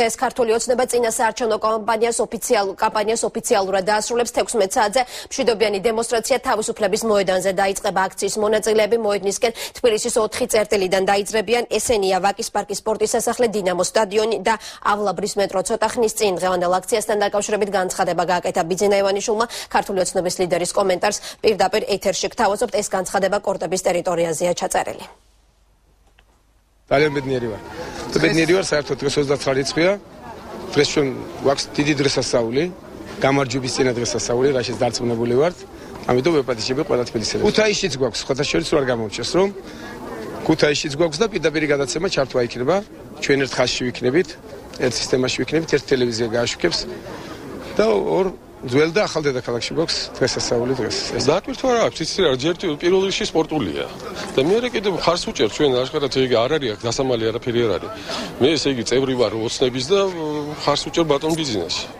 დღეს ქართული ოცნება წინასაარჩევნო კამპანიას ოფიციალურად დაასრულებს 16 საათზე მშვიდობიანი დემონსტრაცია თავისუფლების მოედანზე დაიწყება აქციის მონაწილეები მოედნისკენ თბილისის 4 წერტილიდან დაიძრებიან ესენია ვაკის პარკის სპორტის სასახლე დინამოს სტადიონი და ავლაბრის მეტრო ცოტა ხნის წინ დღევანდელ აქციასთან დაკავშირებით განცხადება გააკეთა ბიძინა ივანიშვილმა ქართული ოცნების ლიდერის კომენტარს პირდაპირ ეთერში გთავაზობთ ეს განცხადება კორტების ტერიტორიაზეა ჩაწერილი ძალიან ბედნიერი ვარ. ბედნიერი ვარ, საერთოდ დღეს 29 რიცხვია. დღეს ჩვენ გვაქვს დიდი დღესასწაული, გამარჯვების წინა დღესასწაული, რაშიც დარწმუნებული ვართ. ამიტომ ვეპატიჟები ყველა თბილისელს. ქუთაისშიც გვაქვს, სხვათა შორის არ გამორჩეს, რომ ქუთაისშიც გვაქვს და პირდაპირ გადაცემა ჩართვა იქნება. ჩვენ ერთ ხაზში ვიქნებით, ერთ სისტემაში ვიქნებით, ერთ ტელევიზია გააშვიკებს და ორ ძველ და ახალ დედაქალაქში გვაქვს დღესასწაული დღეს. ეს დატვირთვა რა აქვს, იცი რა, ჯერ პირველ რიგში სპორტულია. და მე კიდევ ხარს უჭერ ჩვენ აშკარად იგი არ არის აქ დასამალი არაფერი არ არის. მე ესე იგი წევრი ვარ ოცნების და ხარს უჭერ ბატონ ბიზნესში.